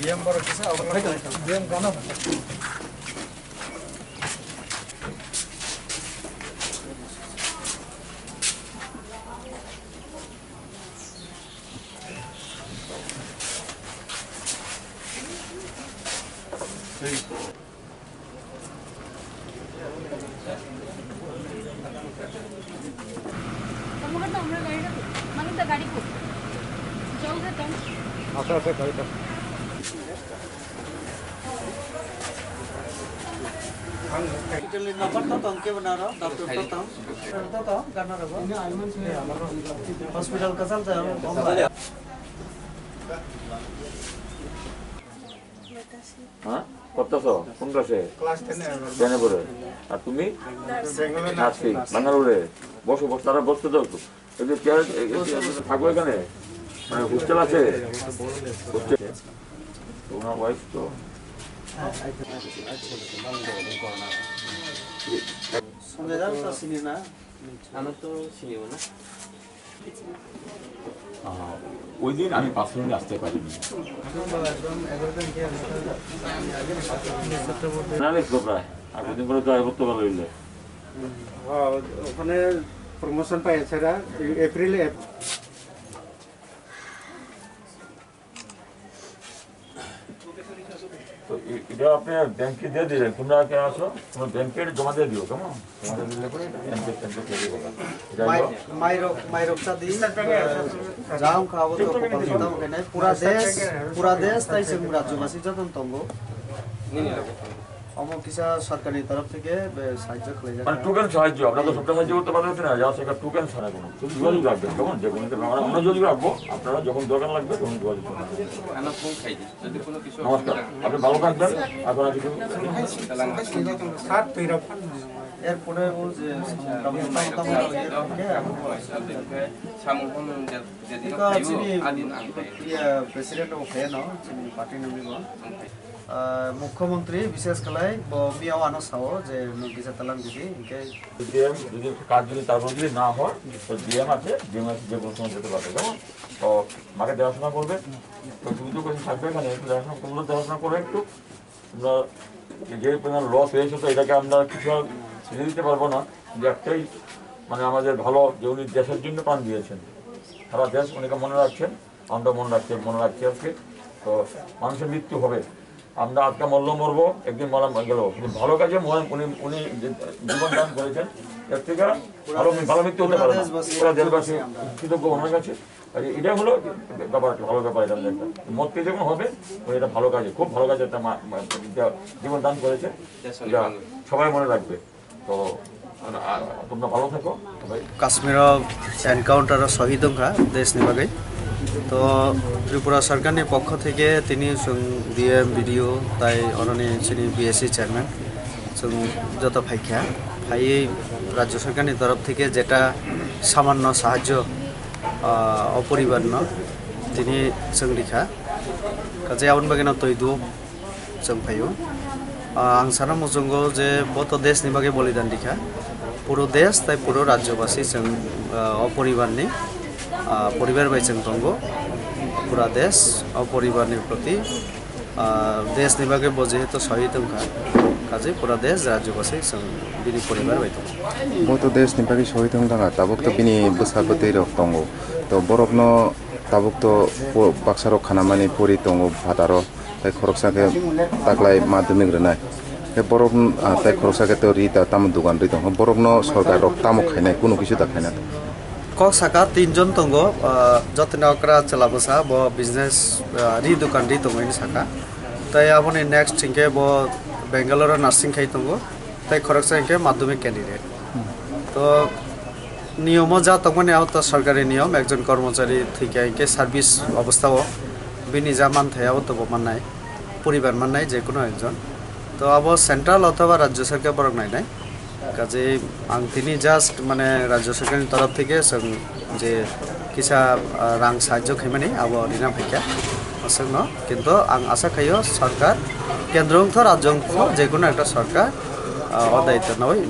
DM baru bisa DM kanan. kamu kan tahu gaड़ी mana kita gaड़ी ko jauh ke kan Apa gaड़ी tak. Number तो अंके बना रहा हूँ doctor तो करना रहा हॉस्पिटल का चलता है হ্যাঁ করতেছ কোন ক্লাসে? Kelas 10 টেনে পড়ে। আর তুমি? নার্সিং বাঙ্গালোরে। বসো বসো, তারা বসতে দাও একটু। এই যে চেয়ার থাকো এখানে, মানে হোস্টেল আছে। হোস্টেল তোমার ওয়াইফ তো सुने जाओ तो सीनी ना আমার তো চিনিও না। ওই দিন আমি 5 মিনিট আসতে পারিনি। না লিখবো প্রায় আর দুদিন করে জয় করতে ভালো হইলে। ওখানে প্রমোশন পাইছে রা এপ্রিলে। তো এটা আপনি ব্যাংকে দিয়ে দিলেন, তোমরা কে আসো তোমরা ব্যাংকে জমা দিয়ে দিও, কেমন জমা দিয়ে দিলে পরে ব্যাংকে দিয়ে দিও। माइरोक चा दी जाम खाओ तो पता हो गए पूरा देश তাই সে রাজ্যবাসী যতন তঙ্গ অমো কিসা সরকারি তরফ থেকে সাহায্য করে যায় মানে টোকেন সাহায্য। আপনারা তো সবটা সাহায্য করতে পারবেন না, যা সেটা টোকেন ছাড়া কোনো শুধু যোগাযোগ রাখবেন, কেমন যে কোনো আমরা যোগাযোগ রাখবো, আপনারা যখন দরকার লাগবে তখন যোগাযোগ করবেন। খানা ফোন খাই দিই যদি কোনো কিছু নমস্কার, আপনি ভালো থাকবেন। আপনারা কিছু সাত পেরা এরপরে ও যে সামুহন যদি আদিন আনতে প্রেসিডেন্ট ও ফেন পার্টি নমিব মুখ্যমন্ত্রী বিশেষ কলাই মিয়াও আনসাও যে নগিসা তালাম দিদি ইনকে ডিএম যদি কাজ যদি তারপর যদি না হয় তো ডিএম আছে যে কোনো সময় যেতে পারবে, কেমন তো মাকে দেখাশোনা করবে। তো তুমি তো কিছু থাকবে এখানে, একটু দেখাশোনা তোমরা দেখাশোনা করে একটু তোমরা যে পরিমাণ লস হয়েছে তো এটাকে আমরা কিছু ছেড়ে দিতে পারবো না। যে একটাই মানে আমাদের ভালো যে উনি দেশের জন্য প্রাণ দিয়েছেন, সারা দেশ উনিকে মনে রাখছেন, আমরা মনে রাখছি আজকে। তো মানুষের মৃত্যু হবে, আমরা আজকে মরবো, একদিন মরা গেল, কিন্তু ভালো কাজে উনি জীবন দান করেছেন, এর থেকে ভালো মৃত্যু হতে পারে না। পুরো দেশবাসী কৃতজ্ঞ ওনার কাছে। এটাই হলো ব্যাপার, একটা ভালো ব্যাপার। এটা একটা মতকে যখন হবে এটা ভালো কাজে, খুব ভালো কাজে একটা জীবন দান করেছে, এটা সবাই মনে রাখবে। তো তোমরা ভালো থাকো সবাই। কাশ্মীর এনকাউন্টার শহীদ হংখা দেশনি বাগै তো ত্রিপুরা সরকারের পক্ষ থেকে তিনি ডিএম বিডিও তাই অননি চিনি বিএসসি চেয়ারম্যান যত ফাইখা ফাই রাজ্য সরকারের তরফ থেকে যেটা সামান্য সাহায্য অপরিবার্য তিনি লিখা কাজে আউন বাগিনা তৈদু जों फायो आं साना मुजंगो जे बत देशनि बागै बलिदान दिखा पुरो देश ताई पुरो राज्यबासी जों अपरिबारनि परिबार बाय जों दंगो पुरा देश अपरिबारनि प्रति देशनि बागै जेहेतु शहीद दंखा काजै पुरा देश राज्यबासी जों बिनि परिबार बाय दं बत देशनि बागै शहीद दंखा ताबुक तो बिनि बोसाबोदै रक दंगो तो बरफनो ताबुक तो बाक्सारो खानामानि परि दंगो भादारो खरकसाके ताकलाय माध्यमिक रनाय बरफ ताई खरकसाके तो रि ताम दुकान रि दं बरफनो सरकार रक तामो खायनाय कुनु किछु दा खायना कक साका तीनजन दंगो जतनाकरा चलाबसा ब बिजनेस रि दुकान रि दंगैनि साका ताई आबनि नेक्स्ट थिंके ब বেঙ্গালোর নার্সিং খাই তঙ্গো তাই খরকসা ইনকে মাধ্যমিক ক্যান্ডিডেট তো নিয়মও যা তখন তো সরকারি নিয়ম একজন কর্মচারী থেকে ইনকে সার্ভিস অবস্থাও বিনি যা মান থায়াও তো মাননাই পরিবার মাননাই যে কোনো একজন তো আবো সেন্ট্রাল অথবা রাজ্য সরকার বরং নাই নাই কাজে আং তিনি জাস্ট মানে রাজ্য সরকারের তরফ থেকে যে কিসা রাং সাহায্য খাইমানি আবো রিনা ভাইকা আসন্ন কিন্তু আং আশা খাইও সরকার কেন্দ্র রাজ্য যে কোনো একটা সরকার অদায়িত্ব নয়